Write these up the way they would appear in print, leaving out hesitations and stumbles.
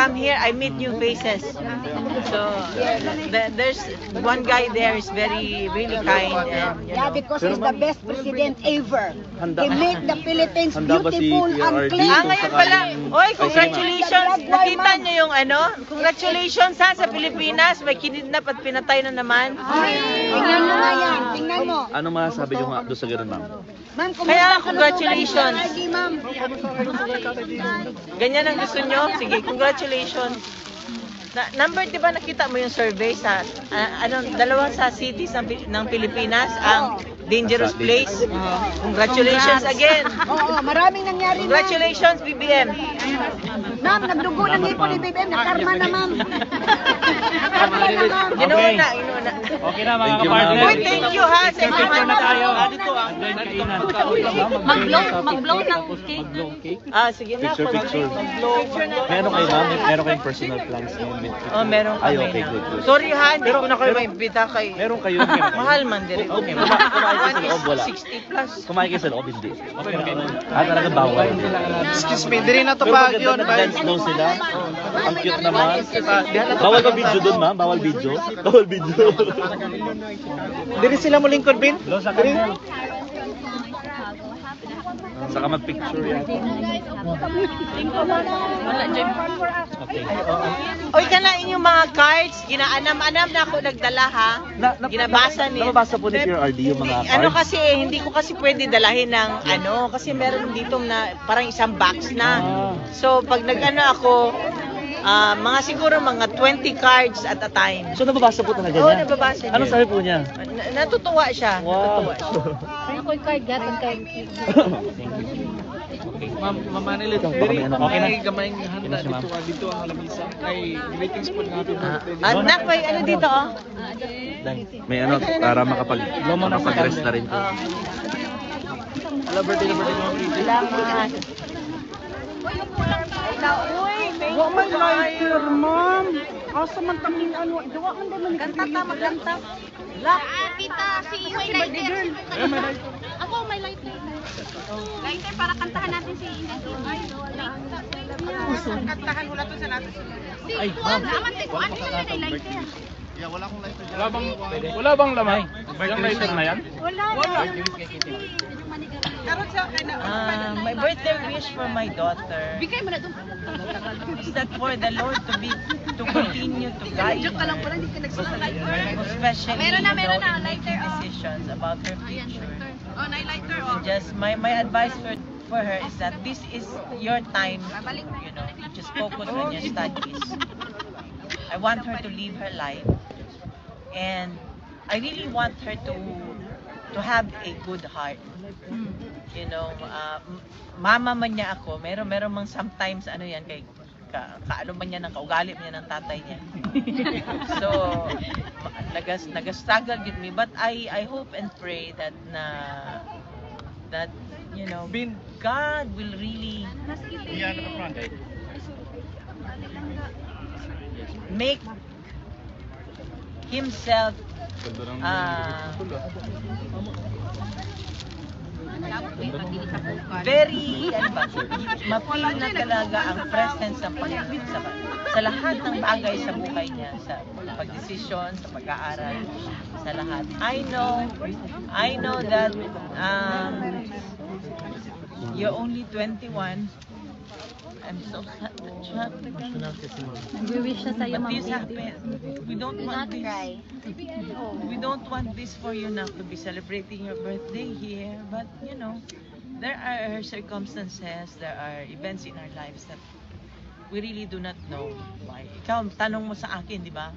come here, I meet new faces. So there's one guy there is really kind. And, Yeah, because he's the best president ever. He made the Philippines Handa ba si beautiful and PRRD? clean. ngayon pala. Oy, congratulations. Nakita niyo yung congratulations sa Pilipinas. May kinidnap at pinatay na naman. Tingnan mo nga yan. Tingnan mo. Ano masasabi nyo nga doon sa ganun, ma'am? Ma'am, Kaya congratulations. Ma'am. Ganyan ang gusto nyo? Sige, congratulations. Number, di ba nakita mo yung survey sa, dalawang sa cities ng Pilipinas, ang dangerous place? Congratulations again. Oo, maraming nangyari, ma'am. Congratulations, BBM. Ma'am, nagdugo ng hipo ni BBM. Nakarma na, ma'am. Nakarma na, ma'am. Inuuna. Okay na mga Thank you, kapartner. ma'am. Uy, thank you ha. Sa Picture na tayo. Dito ah. Mag-blow ng cake. Sige na. Picture. Meron kayo, ma'am? Meron kayong personal plans ngayon? Oh, meron Ay, kami okay, na. good. Sorry ha, hindi ko na kayo maimbita kay... Meron kayo? Mahal man din. Okay, kumain kayo sa loob, wala. 60 plus. Kumain kayo sa loob, hindi. Talaga bawal. Excuse me, hindi rin na to Pero pa maganda yun. nag-dance daw sila. Ang cute naman. Bawal ba video dun, ma'am? Bawal video? Bawal video. Hindi rin sila mo lingkod, Bin? Diri. Saka mag-picture yan. Okay. Oy, kana inyong mga cards, ginaanam-anam na ako nagdala ha. Ginabasa ni. Nababasa po ni PRRD yung mga cards? Ano kasi, hindi ko kasi pwede dalahin ng kasi meron dito na parang isang box na. So, pag nag-ano ako, mga siguro mga 20 cards at a time. So nababasa po talaga Oo, niya? nababasa niya. Ano sabi po niya? Natutuwa siya. Wow. Natutuwa siya. Ma'am Manilit, Baka diri may ano, okay okay na gamayng handa dito ang lamisa. Ay greetings po natin. Anak, may ano dito oh? May ano, para makapag-rest na rin po. Hello, birthday na birthday. Salamat. Wa may lighter, ma'am. Asa man tamin ano, dawa man din ganta ta maganta. Tita, si may lighter. Ako may lighter. Lighter para kantahan natin si kantahan wala to sa natin. Ay, ma'am. Aman ko ano siya may lighter. Wala bang lamay? Yung lighter na yan? Wala. My birthday wish for my daughter Bigay mo na doon. is that for the Lord to continue to guide Joke ka lang pala, her, hindi ka nagsulat. especially Meron na, in making lighter, oh. decisions about her Ayan, future. lighter. Oh, lighter, So oh. just my advice for her is that this is your time, to just focus on your studies. I want her to live her life, and I really want her to have a good heart. Mama man niya ako, meron mang sometimes yan kay kaano man niya ng kaugali man niya ng tatay niya. So nag-struggle with me, but I hope and pray that God will really make himself very ma-feel na talaga ang presence ng Panginoon sa lahat ng bagay sa buhay niya, sa pagdesisyon, sa pag-aaral, sa lahat. I know that you're only 21. I'm so sad that you have to go. Nag-wish siya sa'yo, But this happened. We don't want this. We don't want this for you now to be celebrating your birthday here. But there are circumstances, there are events in our lives that we really do not know why. Ikaw, tanong mo sa akin, di ba?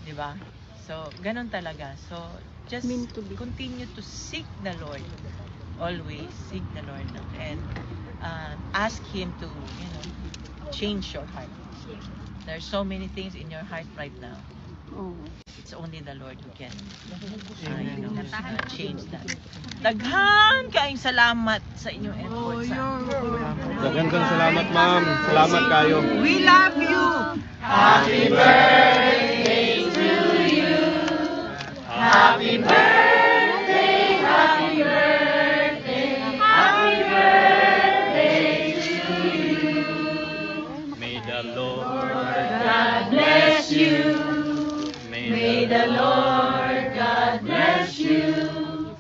Di ba? So, ganun talaga. So, just continue to seek the Lord. Always seek the Lord. And ask Him to, change your heart. There are so many things in your heart right now. It's only the Lord who can change that. Daghan kaayong salamat sa inyong efforts. Daghang salamat, ma'am. Salamat kayo. We love you! Happy birthday to you! Happy birthday! Happy birthday! Happy birthday to you! May the Lord God bless you. May the Lord God bless you.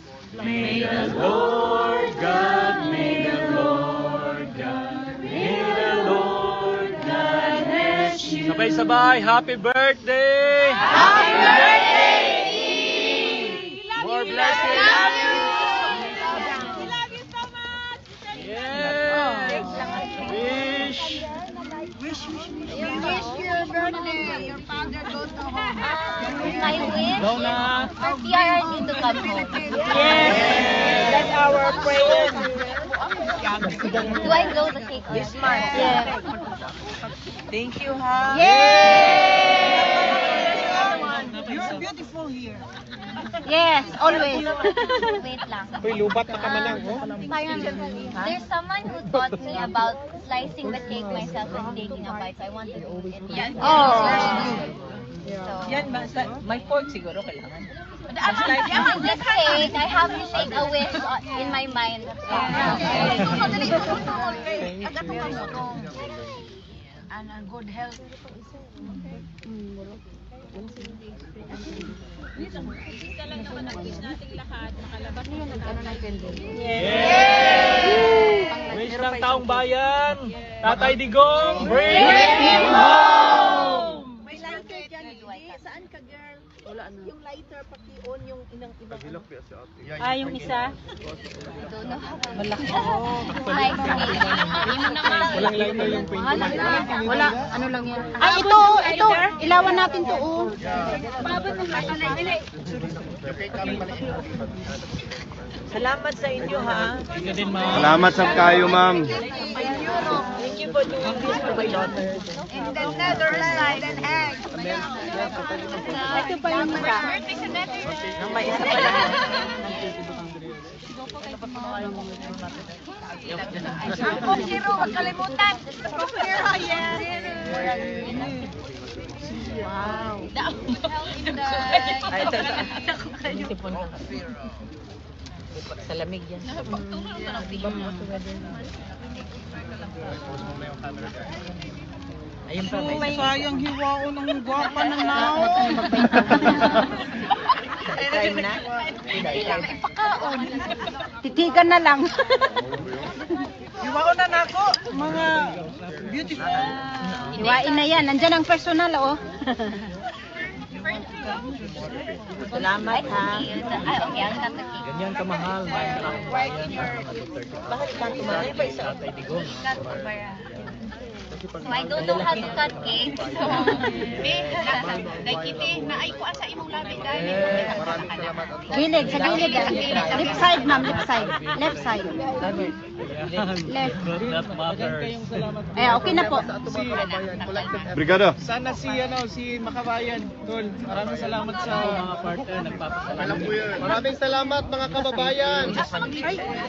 May the Lord God, may the Lord God, may the Lord God bless you. Sabay-sabay, happy birthday! Happy birthday! More blessings! We love you so much. Yes! Wish! You wish your birthday. Your father goes to home. My wish Go na! for PRRD to come home. Yes. That's our prayer. Do I blow the cake? Yes, yeah. Thank you, ha? You're beautiful here. Yes, always. Wait lang. Uy, lubat na ka man lang, oh. Parang, there's someone who taught me about slicing the cake myself and taking a bite. So I want to do it. Oh. So, Yan, may fork siguro kailangan. this cake, I have to shake a wish in my mind. And good health. Wish ng taong bayan! Tatay Digong, bring him home! May lighter dyan, hindi. Saan ka, girl? Wala na. Yung lighter, paki-on yung inang ibang Ah, yung isa? Malaki. Like cake. Walang lighter yung pinto. Wala, ano lang yan. Ay, ito, ilawan natin to, oh. Salamat sa inyo, ha? Thank you din, ma'am. Salamat sa kayo, ma'am. Thank you for doing this for my daughter. In the Netherlands and egg. Ito pa yung isa. Nang may isa pa lang. Coke Zero, huwag kalimutan. Coke Zero, yes. Wow. Ay, ito. Yung sipon ko. Sa lamig yan. Ayun pa, may isa. Sayang hiwao ng gwapa ng nao. Time na? Titigan na lang. Hiwao na nako, mga beautiful. Iwain na yan. Nandyan ang personal, oh. Salamat, ha? Ay, okay, I'll cut the cake. Ganyan kamahal, ma'am. Bakit ka tumalay pa isa? So I don't know how to cut cake. So, Nakiti, naay ko sa imong labi dahil. Gilid, sa gilid. Left side, ma'am. Left side. Left side. Left. That matters. Eh, okay na po. Brigada. Sana si Makabayan, tol. Maraming salamat sa Mga partner, nagpapasalamat. Maraming salamat mga kababayan.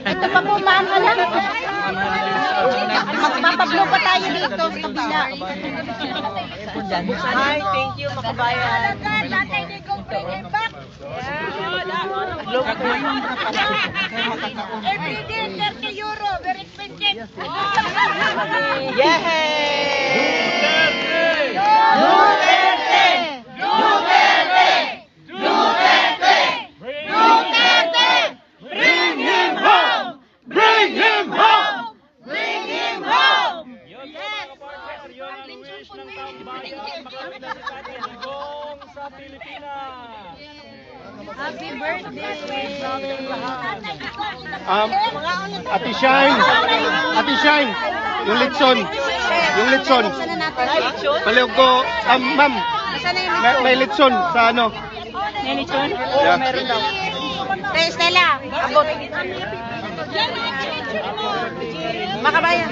Ito pa po, ma'am. Alam. Mapablo pa tayo dito sa kabila. Hi, thank you, makabayan. Tatay ni Gong bring it back. Every day, 30 euro. Very expensive. Yay! Bring him home! Bring him home! Yun mga partner, yun ang wish ng taong bayan. Makamit na si Tatay Digong sa Pilipinas. Happy birthday! Ate Shine. Ate Shine. Yung litson. Yung litson. Paliw ko, ma'am. May litson sa ano? May lechon? Yeah. Meron daw. Eh, Stella. Abot. Makabayan.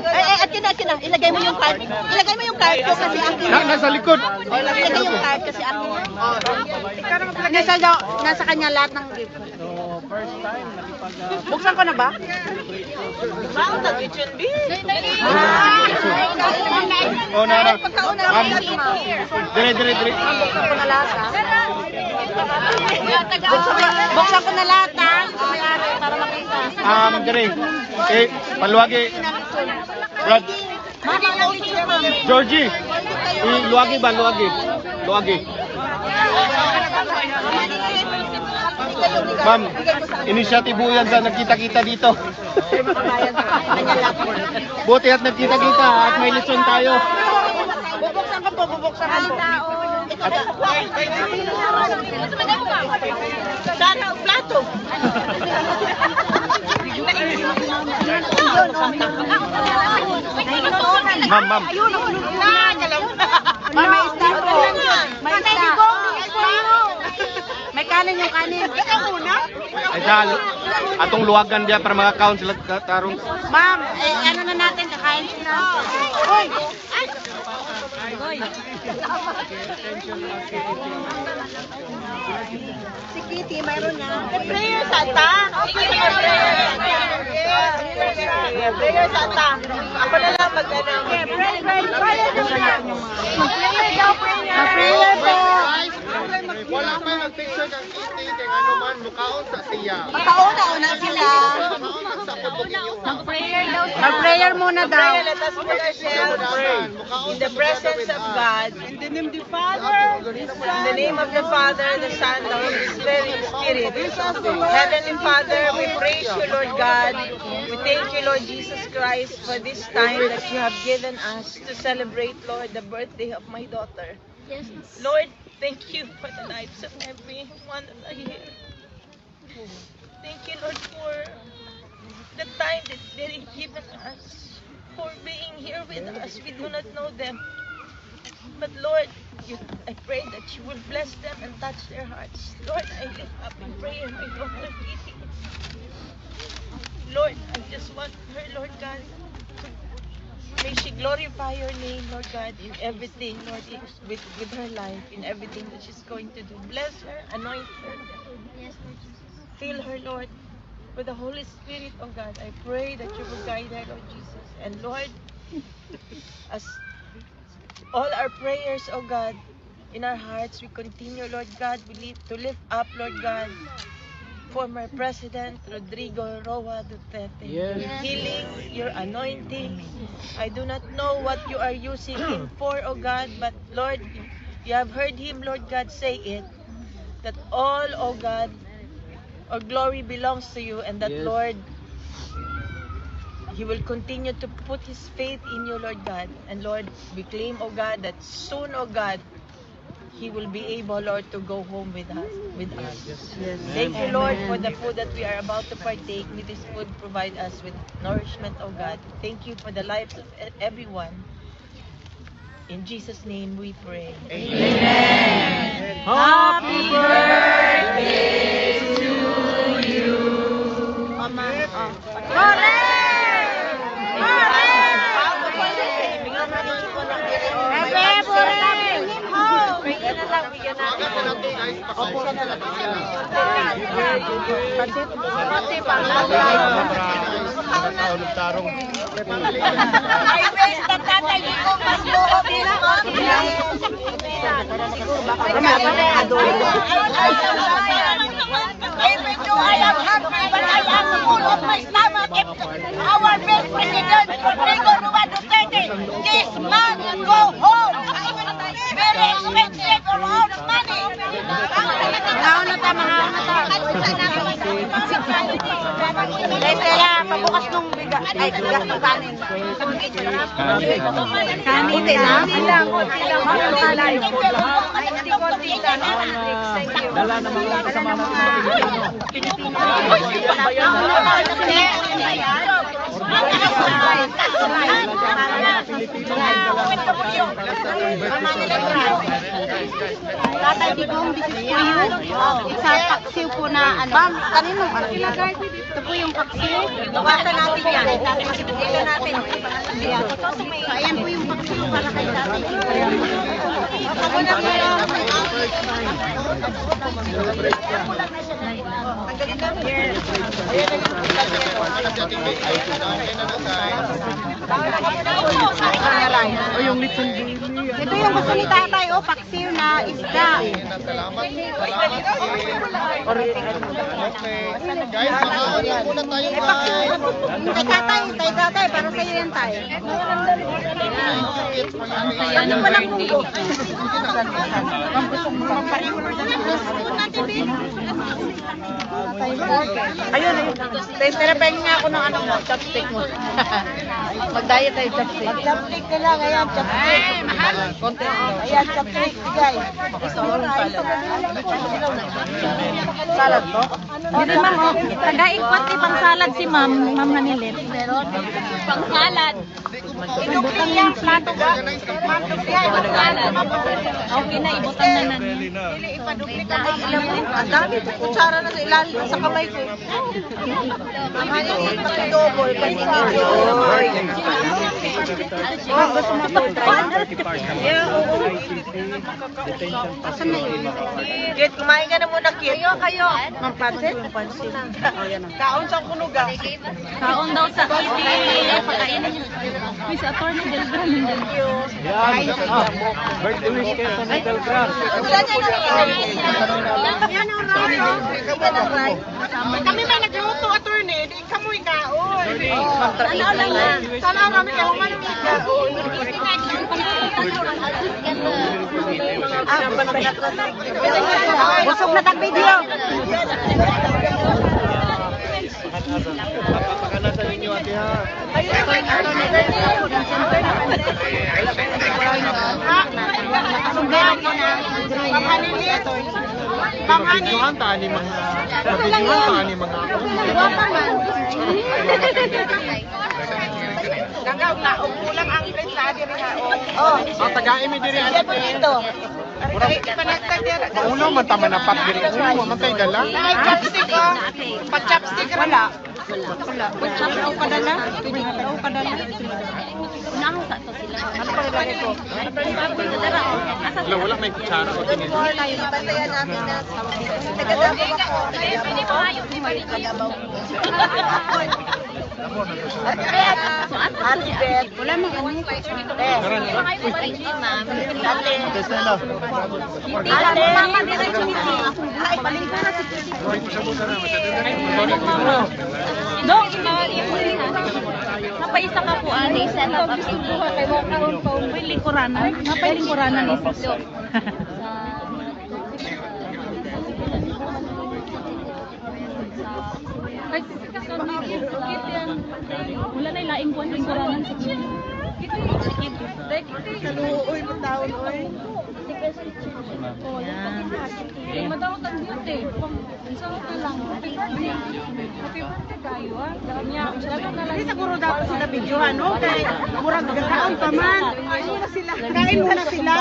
At yun. Ilagay mo yung card. Ilagay mo yung card ko kasi akin. Nasa likod. Ilagay yung card kasi akin. Nasa kanya lahat ng gift. So, first time, Buksan ko na ba? Wow, nag-lechon B! Oh, na. Ma'am. Dire. Buksan ko na lahat, ha? Buksan ko na lahat, ha? Para makita. Magdire. Paluwagi. Brad. Georgie, luwagi ba? Luwagi. Ma'am, initiative po yan sa nagkita-kita dito. Buti at nagkita-kita at may lesson tayo. Bubuksan ka po, bubuksan ka po. Sana ang plato. Ma'am. May isda po. May isda. May kanin yung kanin. Ikaw muna. Ay dalo. Atong luwagan dia para mga-count sila tarong. Ma'am, ano na natin, kakain sila. Uy! Si Kitty, mayroon niya. Prayer Santa. Prayer Santa. Ako na lang mag-ano. Prayer po. Wala pa nag-picture ng Kitty kay ano man mukaon sa siya. Makauna-una sila. Mag-prayer muna daw. Let us put ourselves in the presence of God. In the name of the Father, in the name of the Father, the Son, the Holy Spirit. Heavenly Father, we praise you, Lord God. We thank you, Lord Jesus Christ, for this time that you have given us to celebrate, Lord, the birthday of my daughter. Lord, thank you for the lives of everyone that are here. Thank you, Lord, for the time that they've given us, for being here with us. We do not know them. But Lord, I pray that you will bless them and touch their hearts. Lord, I lift up in prayer my daughter Kitty. Lord, I just want her, Lord God, may she glorify your name, Lord God, in everything, Lord, with her life, in everything that she's going to do. Bless her, anoint her. Fill her, Lord, with the Holy Spirit, oh God. I pray that you will guide her, Lord Jesus. And Lord, as all our prayers, oh God, in our hearts, we continue, Lord God, to lift up, Lord God, former President Rodrigo Roa Duterte. Your healing, your anointing. I do not know what you are using him for, oh God, but Lord, you have heard him, Lord God, say it, that all, oh God, all glory belongs to you, and that, Lord, he will continue to put his faith in you, Lord God. And Lord, we claim, oh God, that soon, oh God, he will be able, Lord, to go home with us. Yes. Thank you, Lord, for the food that we are about to partake. May this food provide us with nourishment, oh God. Thank you for the lives of everyone. In Jesus' name we pray. Amen. Happy birthday to you. I wish that tatay ko mas loob nila. Even though I am happy, but I am full of my stomach. If our best president, Rodrigo Roa Duterte, this man go home. Very expensive, a lot of money. Kaya pabukas nung bigas, ay bigas ng kanin. Kanin lang? Dala na mga kasama natin sa Tatay Digong, this is for you. It's a paksiw po na ano. Ma'am, kanino ba? Ito po yung paksiw. Bawasan natin yan. Dito natin. Ayan po yung paksiw para kay tatay. Ako na po. Ito yung gusto ni tatay, oh, paksiw na isda. Salamat. Okay. Guys, makaon muna tayo, guys. Kay tatay, para sa'yo yan tayo. Ano pa lang munggo? Ayun. Testerapahin nga ako ng ano mo, chopstick mo. Mag-diet tayo, chopstick. Mag-chopstick ka lang, ayan, chopstick. Mahal. Ayan, chopstick, guys. Salad po? Dito ma'am, tagaing pati pang salad si ma'am Hanilet. Pang salad. Inukli yan, plato ba? Okay na, ibutan na nan. Ang dami, kutsara na sa ilalim sa kamay ko. Pag-double, gusto mo ito? Asan na yun? Kit, kumain ka na muna, Kit. Kayo. Mang pansit? Kaon sa kunuga. Kaon daw sa kitty. Pakainin niyo. Uy, sa attorney del Gran. Birthday wish kayo sa Del Gran. Kami may nagluto, attorney. Di ka mo ikaon. Sana kami kayo manong ikaon. Busog na tag video. Papakanasan ninyo, ate, ha? Mabidyohan ta ni mga Gagaw na, umulang ang place sa diri ha. ang tagain mi diri ate. Dito. Ipanagtag diri. Ulo man ta manapat diri. Ulo man tay dala. Ay, chopstick ko. Pag-chopstick wala. Pagkakao padala? Pagkakao padala? Unang sa to sila. Ano pa rin ko? Wala may kutsara o tinin. Bantayan namin na. Tagadabo ako. Ate Beth. Wala mo ano? Hindi ma'am. Ate, mama dito chimiti. Ay, palingka na si Dong, napaisa ka po ani sa May lingkuranan. Napay lingkuranan ni Siso. Wala na ilaing kuwan lingkuranan sa Kaluoy mo taon oy. Madawat ang beauty. Isa ko lang. Happy birthday kayo ah. Hindi siguro dapat sila videohan, no? Kaya murag gagaon pa man. Kain muna sila.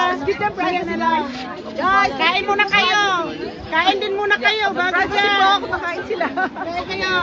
Kain na lang. Guys, kain muna kayo. Kain din muna kayo. Bago dyan. Kumakain sila. Kain kayo.